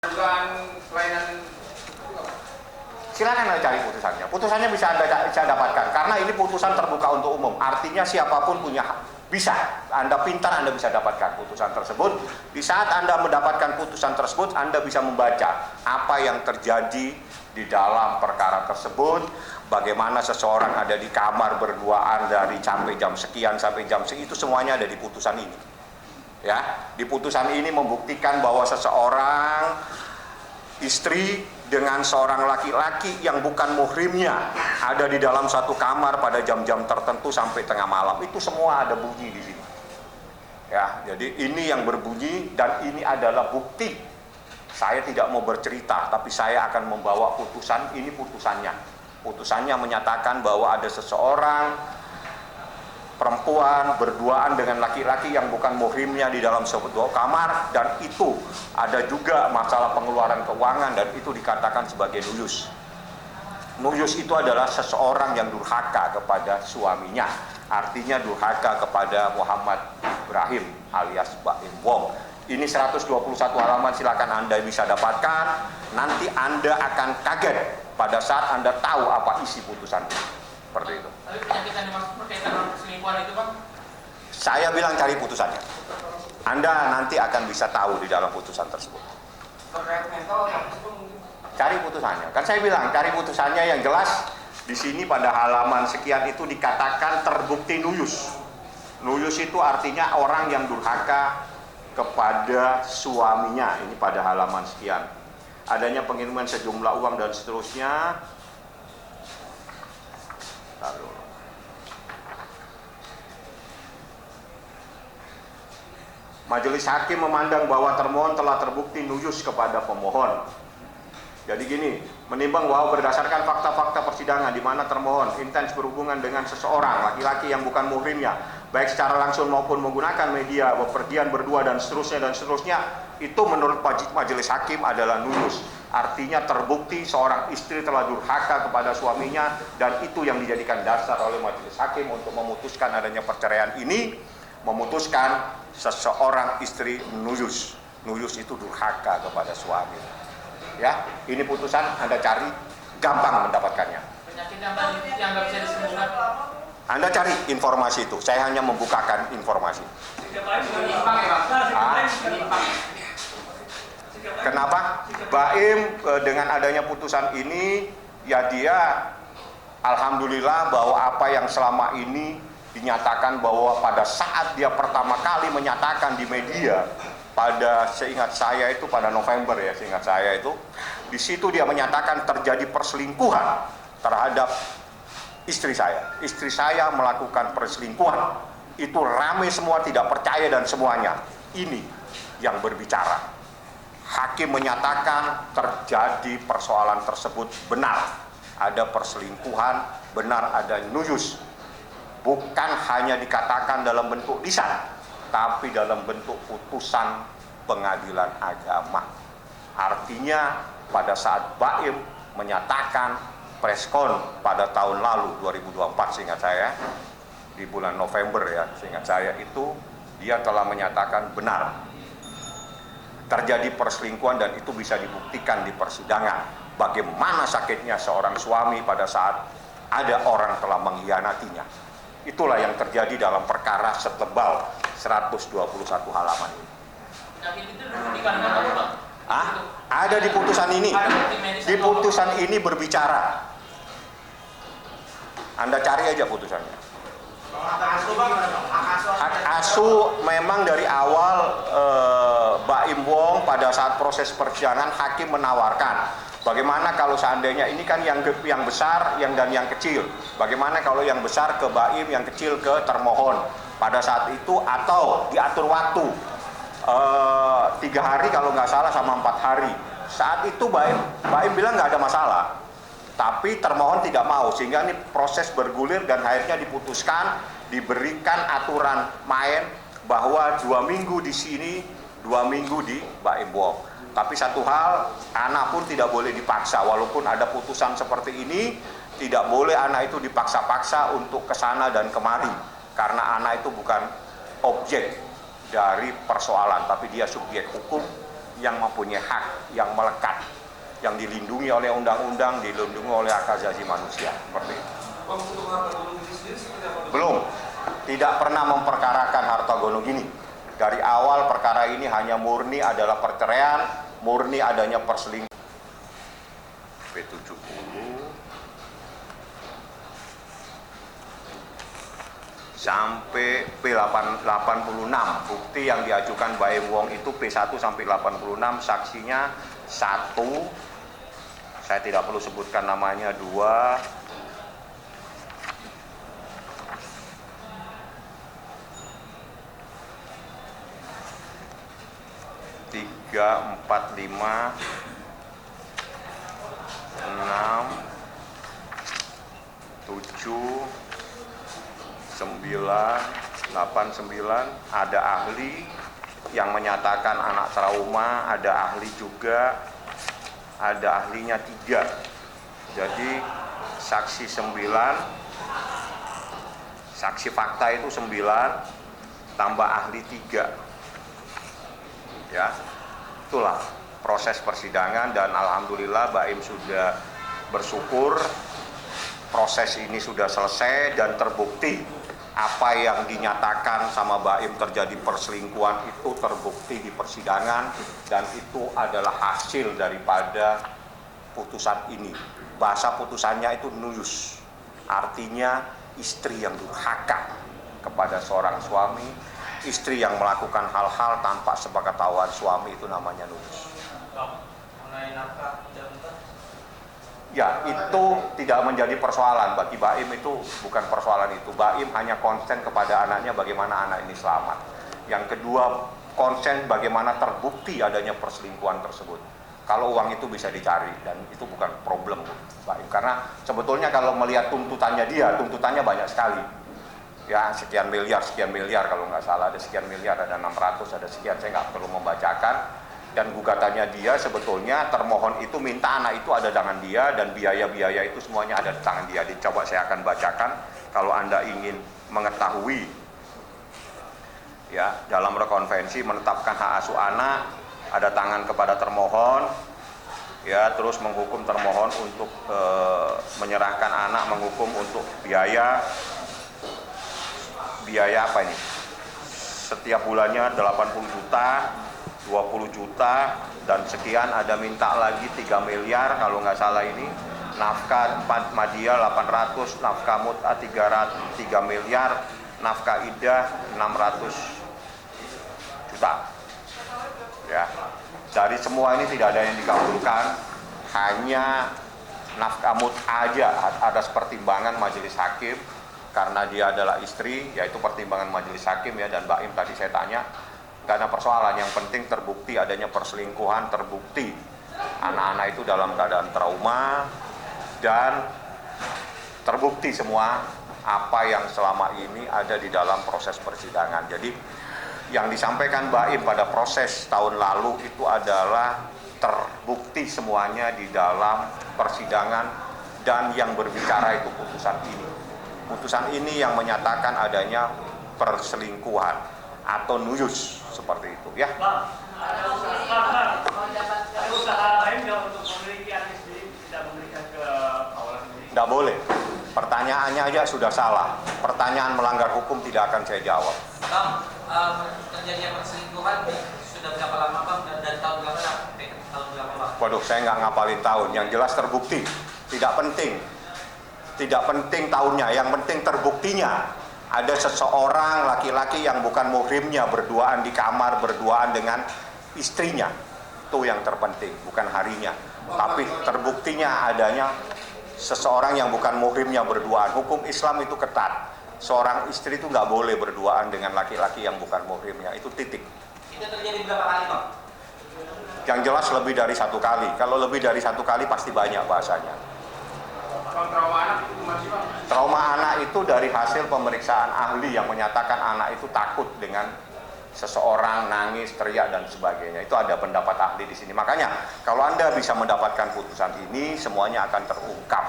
pelayanan silakan Anda cari putusannya. Putusannya bisa Anda dapatkan karena ini putusan terbuka untuk umum. Artinya siapapun punya hak. Bisa. Anda pintar, Anda bisa dapatkan putusan tersebut. Di saat Anda mendapatkan putusan tersebut, Anda bisa membaca apa yang terjadi di dalam perkara tersebut, bagaimana seseorang ada di kamar berduaan dari sampai jam sekian sampai jam sekian, itu semuanya ada di putusan ini. Ya, di putusan ini membuktikan bahwa seseorang istri dengan seorang laki-laki yang bukan muhrimnya ada di dalam satu kamar pada jam-jam tertentu sampai tengah malam. Itu semua ada bunyi di sini. Ya, jadi ini yang berbunyi dan ini adalah bukti. Saya tidak mau bercerita, tapi saya akan membawa putusan. Ini putusannya. Putusannya menyatakan bahwa ada seseorang perempuan berduaan dengan laki-laki yang bukan muhrimnya di dalam sebuah kamar, dan itu ada juga masalah pengeluaran keuangan dan itu dikatakan sebagai nuyus. Nuyus itu adalah seseorang yang durhaka kepada suaminya, artinya durhaka kepada Muhammad Ibrahim alias Baim Wong. Ini 121 halaman, silakan Anda bisa dapatkan. Nanti Anda akan kaget pada saat Anda tahu apa isi putusan ini. Seperti itu. tapi penyakit yang dimaksud berkaitan dengan perselingkuhan itu Bang? Saya bilang cari putusannya. Anda nanti akan bisa tahu di dalam putusan tersebut. Terkait mental atau mungkin? Cari putusannya. Kan saya bilang cari putusannya yang jelas. Di sini pada halaman sekian itu dikatakan terbukti nuyus. Nuyus itu artinya orang yang durhaka kepada suaminya. Ini pada halaman sekian. Adanya pengiriman sejumlah uang dan seterusnya. Lalu Majelis Hakim memandang bahwa termohon telah terbukti nuyus kepada pemohon. Jadi gini, menimbang bahwa berdasarkan fakta-fakta persidangan di mana termohon intens berhubungan dengan seseorang laki-laki yang bukan muhrimnya, baik secara langsung maupun menggunakan media, bepergian berdua dan seterusnya, itu menurut Majelis Hakim adalah nuyus. Artinya terbukti seorang istri telah durhaka kepada suaminya, dan itu yang dijadikan dasar oleh Majelis Hakim untuk memutuskan adanya perceraian ini, memutuskan seseorang istri nuyus. Nuyus itu durhaka kepada suami. Ya, ini putusan, Anda cari, gampang mendapatkannya. Penyakit yang nggak bisa disembuhkan? Anda cari informasi itu, saya hanya membukakan informasi. Menyimpang ya Bang? Kenapa? Baim dengan adanya putusan ini, ya dia alhamdulillah bahwa apa yang selama ini dinyatakan bahwa pada saat dia pertama kali menyatakan di media, pada seingat saya itu pada November ya, seingat saya itu, di situ dia menyatakan terjadi perselingkuhan terhadap istri saya. Istri saya melakukan perselingkuhan. Itu ramai semua tidak percaya dan semuanya. Ini yang berbicara. Hakim menyatakan terjadi persoalan tersebut benar. Ada perselingkuhan, benar ada nuyus. Bukan hanya dikatakan dalam bentuk lisan, tapi dalam bentuk putusan pengadilan agama. Artinya pada saat Baim menyatakan preskon pada tahun lalu 2024 seingat saya, di bulan November ya seingat saya itu, dia telah menyatakan benar terjadi perselingkuhan dan itu bisa dibuktikan di persidangan. Bagaimana sakitnya seorang suami pada saat ada orang telah mengkhianatinya. Itulah yang terjadi dalam perkara setebal 121 halaman ini. Penyakit itu dikarenakan apa Bang? Ada di putusan ini. Di putusan ini berbicara. Anda cari aja putusannya. Hak asuh memang dari awal Baim Wong pada saat proses persidangan hakim menawarkan bagaimana kalau seandainya ini kan yang besar dan yang kecil, bagaimana kalau yang besar ke Baim, yang kecil ke termohon pada saat itu, atau diatur waktu 3 hari kalau nggak salah sama 4 hari. Saat itu Baim bilang nggak ada masalah, tapi termohon tidak mau, sehingga ini proses bergulir dan akhirnya diputuskan diberikan aturan main bahwa 2 minggu di sini, 2 minggu di Baim Wong. Tapi satu hal, anak pun tidak boleh dipaksa, walaupun ada putusan seperti ini, tidak boleh anak itu dipaksa-paksa untuk kesana dan kemari, karena anak itu bukan objek dari persoalan, tapi dia subjek hukum yang mempunyai hak, yang melekat, yang dilindungi oleh undang-undang, dilindungi oleh hak asasi manusia. Seperti itu. Untuk harta gonogini sendiri seperti apa? Belum, tidak pernah memperkarakan harta gonogini. Dari awal perkara ini hanya murni adalah perceraian, murni adanya perselingkuhan. P70 sampai P86, bukti yang diajukan Baim Wong itu P1 sampai 86, saksinya 1, saya tidak perlu sebutkan namanya, 2, 3, 4, 5, 6, 7, 9, 8, 9, ada ahli yang menyatakan anak trauma, ada ahli juga, ada ahlinya 3. Jadi saksi 9, saksi fakta itu 9, tambah ahli 3. Ya, itulah proses persidangan dan alhamdulillah Baim sudah bersyukur proses ini sudah selesai dan terbukti apa yang dinyatakan sama Baim terjadi perselingkuhan itu terbukti di persidangan dan itu adalah hasil daripada putusan ini. Bahasa putusannya itu nuyus, artinya istri yang durhaka kepada seorang suami, istri yang melakukan hal-hal tanpa sepengetahuan suami, itu namanya nuyus. Mengenai nafkah Ya, itu tidak menjadi persoalan bagi Baim, itu bukan persoalan itu. Baim hanya konsen kepada anaknya bagaimana anak ini selamat. Yang kedua, konsen bagaimana terbukti adanya perselingkuhan tersebut. Kalau uang itu bisa dicari dan itu bukan problem Baim, karena sebetulnya kalau melihat tuntutannya dia, tuntutannya banyak sekali. Ya, sekian miliar kalau nggak salah, ada sekian miliar, ada 600, ada sekian, saya nggak perlu membacakan. Dan gugatannya dia sebetulnya termohon itu minta anak itu ada tangan dia dan biaya-biaya itu semuanya ada di tangan dia. Coba saya akan bacakan kalau Anda ingin mengetahui. Ya, dalam rekonvensi menetapkan hak asuh anak ada tangan kepada termohon. Ya, terus menghukum termohon untuk menyerahkan anak, menghukum untuk biaya apa ini? Setiap bulannya 80 juta, 20 juta dan sekian, ada minta lagi 3 miliar kalau nggak salah ini, nafkah Madia 800, nafkah mut'ah 3 miliar, nafkah idah 600 juta. Ya, dari semua ini tidak ada yang dikabulkan, hanya nafkah mut'ah aja ada pertimbangan majelis hakim karena dia adalah istri, yaitu pertimbangan majelis hakim ya. Dan Baim tadi saya tanya, gak ada persoalan, yang penting terbukti adanya perselingkuhan, terbukti anak-anak itu dalam keadaan trauma dan terbukti semua apa yang selama ini ada di dalam proses persidangan. Jadi yang disampaikan Baim pada proses tahun lalu itu adalah terbukti semuanya di dalam persidangan dan yang berbicara itu putusan ini. Putusan ini yang menyatakan adanya perselingkuhan atau nuyus seperti itu ya. ada usaha lain nggak untuk memiliki anak sendiri, tidak memberikan ke kawalan sendiri? Tidak boleh. Pertanyaannya aja sudah salah. Pertanyaan melanggar hukum tidak akan saya jawab. Bang, terjadinya perselingkuhan sudah berapa lama Bang, dan dari tahun berapa Bang? Waduh, saya nggak ngapalin tahun. Yang jelas terbukti. Tidak penting. Tidak penting tahunnya. Yang penting terbuktinya. Ada seseorang laki-laki yang bukan muhrimnya berduaan di kamar, berduaan dengan istrinya. Itu yang terpenting, bukan harinya. Tapi terbuktinya adanya seseorang yang bukan muhrimnya berduaan. Hukum Islam itu ketat. Seorang istri itu nggak boleh berduaan dengan laki-laki yang bukan muhrimnya. Itu titik. Itu terjadi berapa kali Bang? Yang jelas lebih dari 1 kali. Kalau lebih dari 1 kali pasti banyak bahasanya. Trauma anak itu masih Bang? Trauma anak itu dari hasil pemeriksaan ahli yang menyatakan anak itu takut dengan seseorang, nangis, teriak dan sebagainya. Itu ada pendapat ahli di sini. Makanya kalau Anda bisa mendapatkan putusan ini, semuanya akan terungkap.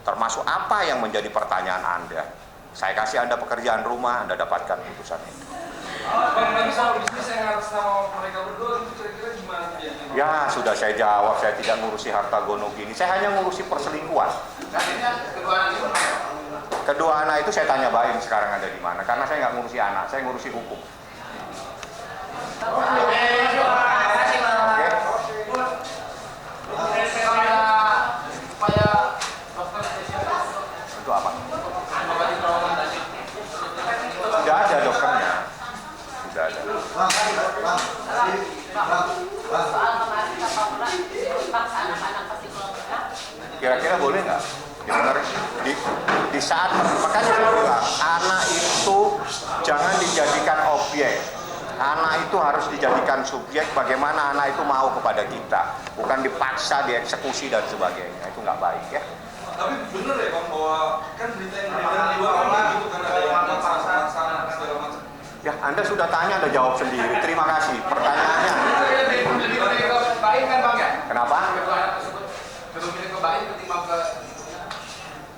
Termasuk apa yang menjadi pertanyaan Anda. Saya kasih Anda pekerjaan rumah, Anda dapatkan putusan ini. Bang, lagi soal bisnis yang atas nama mereka berdua itu kira-kira gimana kejadiannya? Ya sudah saya jawab, saya tidak ngurusi harta gono gini, saya hanya ngurusi perselingkuhan. Kedua anak itu saya tanya Baim sekarang ada di mana, karena saya nggak ngurusi anak, saya ngurusi hukum. Oke. Itu apa? Tidak ada dokternya. Tidak ada. Kira-kira boleh nggak? Di saat makanya saya bilang anak itu jangan dijadikan objek. Anak itu harus dijadikan subjek. Bagaimana anak itu mau kepada kita, bukan dipaksa, dieksekusi dan sebagainya. Itu nggak baik ya. Tapi bener ya Bang bahwa kan berita yang beredar di luar gitu kan ada yang paksaan segala macam. Ya, Anda sudah tanya, Anda jawab sendiri. Terima kasih. Pertanyaannya. Kenapa?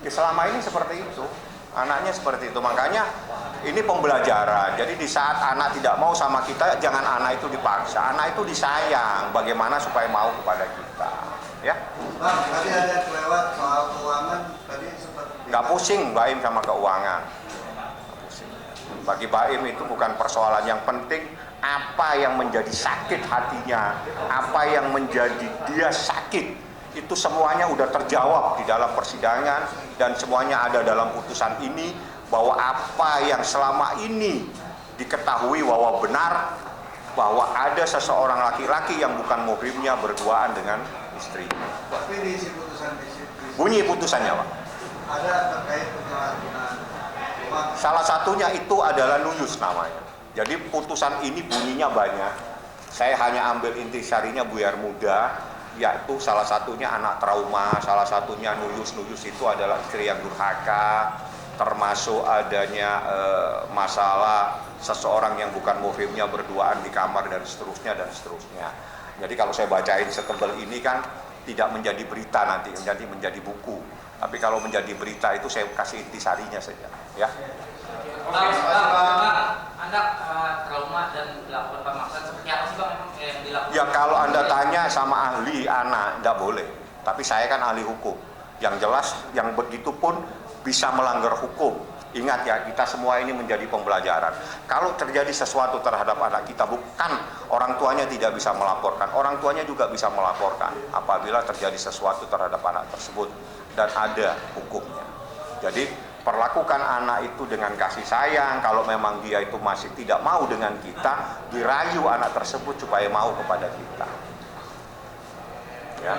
Ya, selama ini seperti itu. Anaknya seperti itu. Makanya ini pembelajaran. Jadi di saat anak tidak mau sama kita, jangan anak itu dipaksa. Anak itu disayang. Bagaimana supaya mau kepada kita. Ya. Bang, tadi ada kelewat soal keuangan. Tadi sempat. Nggak pusing Baim sama keuangan. Bagi Baim itu bukan persoalan yang penting. Apa yang menjadi sakit hatinya, apa yang menjadi dia sakit, itu semuanya udah terjawab di dalam persidangan dan semuanya ada dalam putusan ini bahwa apa yang selama ini diketahui bahwa benar bahwa ada seseorang laki-laki yang bukan muhrimnya berduaan dengan istri. Tapi di isi putusan Bunyi putusannya, Pak. ada terkait penyalahgunaan uang. Salah satunya itu adalah nuyus namanya. Jadi putusan ini bunyinya banyak. Saya hanya ambil intisarinya buyar muda, yaitu salah satunya anak trauma, salah satunya nuyus itu adalah istri yang durhaka, termasuk adanya masalah seseorang yang bukan muhrimnya berduaan di kamar dan seterusnya dan seterusnya. Jadi kalau saya bacain setebal ini kan tidak menjadi berita nanti, menjadi buku. Tapi kalau menjadi berita itu saya kasih intisarinya saja, ya. Anda trauma dan dilakukan pemaksaan seperti apa sih Bang memang yang dilakukan? Ya kalau Anda tanya sama ahli anak, tidak boleh. Tapi saya kan ahli hukum. Yang jelas, yang begitu pun bisa melanggar hukum. Ingat ya, kita semua ini menjadi pembelajaran. Kalau terjadi sesuatu terhadap anak kita, bukan orang tuanya tidak bisa melaporkan. Orang tuanya juga bisa melaporkan apabila terjadi sesuatu terhadap anak tersebut. Dan ada hukumnya. Jadi perlakukan anak itu dengan kasih sayang. Kalau memang dia itu masih tidak mau dengan kita, dirayu anak tersebut supaya mau kepada kita. Ya.